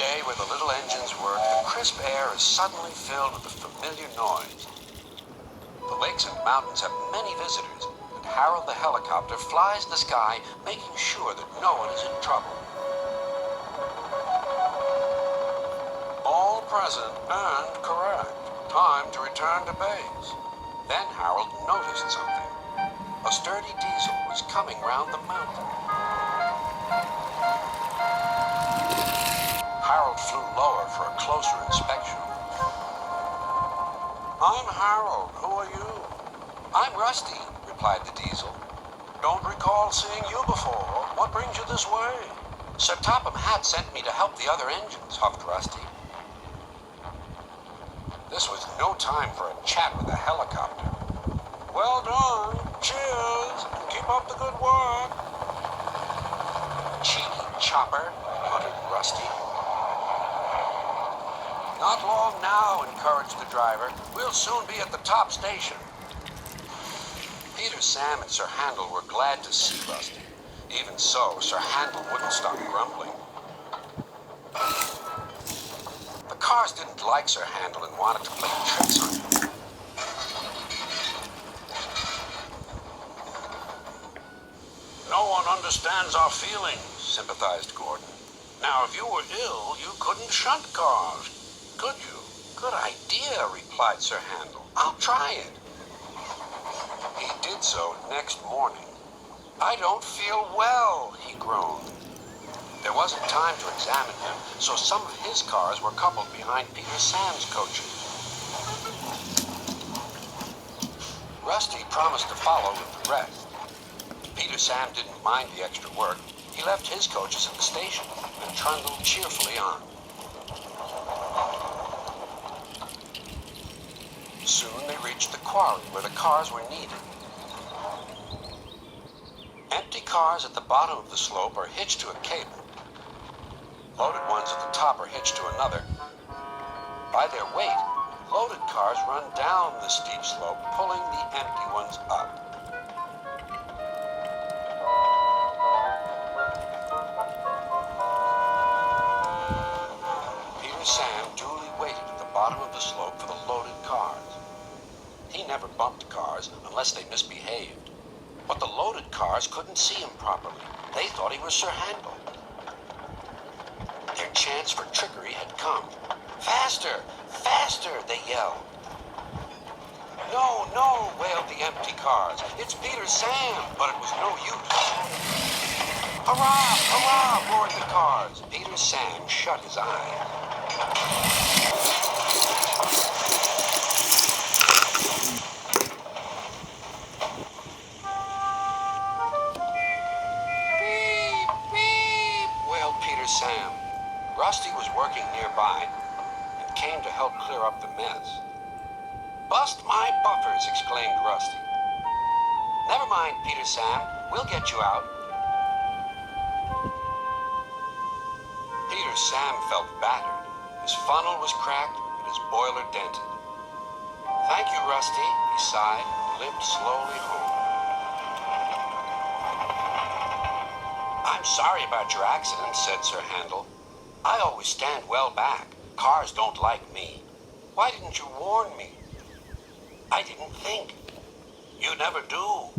day where the little engines work, the crisp air is suddenly filled with a familiar noise. The lakes and mountains have many visitors, and Harold the helicopter flies the sky, making sure that no one is in trouble. All present and correct. Time to return to base. Then Harold noticed something. A sturdy diesel was coming round the mountain. Harold flew lower for a closer inspection. I'm Harold. Who are you? I'm Rusty, replied the diesel. Don't recall seeing you before. What brings you this way? Sir Topham Hatt sent me to help the other engines, huffed Rusty. This was no time for a chat with the helicopter. Well done. Cheers. Keep up the good work. Cheeky chopper, muttered Rusty. Not long now, encouraged the driver. We'll soon be at the top station. Peter, Sam, and Sir Handel were glad to see Rusty. Even so, Sir Handel wouldn't stop grumbling. The cars didn't like Sir Handel and wanted to play tricks on him. No one understands our feelings, sympathized Gordon. Now, if you were ill, you couldn't shunt cars, could you? Good idea, replied Sir Handel. I'll try it. He did so next morning. I don't feel well, he groaned. There wasn't time to examine him, so some of his cars were coupled behind Peter Sam's coaches. Rusty promised to follow with the rest. Peter Sam didn't mind the extra work. He left his coaches at the station and trundled cheerfully on. Soon they reached the quarry where the cars were needed. Empty cars at the bottom of the slope are hitched to a cable. Loaded ones at the top are hitched to another. By their weight, loaded cars run down the steep slope, pulling the empty ones up. Peter Sam duly waited at the bottom of the slope for the loaded cars. He never bumped cars unless they misbehaved. But the loaded cars couldn't see him properly. They thought he was Sir Handel. Their chance for trickery had come. Faster! Faster! They yelled. No, no, wailed the empty cars. It's Peter Sam, but it was no use. Hurrah! Hurrah! Roared the cars. Peter Sam shut his eyes. Sam. Rusty was working nearby and came to help clear up the mess. Bust my buffers, exclaimed Rusty. Never mind, Peter Sam. We'll get you out. Peter Sam felt battered. His funnel was cracked and his boiler dented. Thank you, Rusty, he sighed and limped slowly home. I'm sorry about your accident, said Sir Handel. I always stand well back. Cars don't like me. Why didn't you warn me? I didn't think. You never do.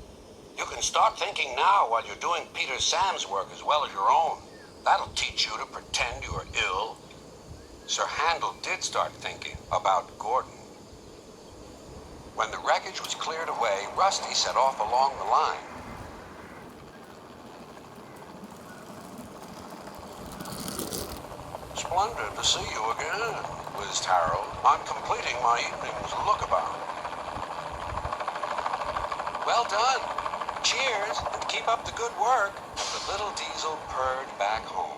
You can start thinking now while you're doing Peter Sam's work as well as your own. That'll teach you to pretend you are ill. Sir Handel did start thinking about Gordon. When the wreckage was cleared away, Rusty set off along the line. Splendid to see you again, whizzed Harold. I'm completing my evening's lookabout. Well done. Cheers, and keep up the good work. The little diesel purred back home.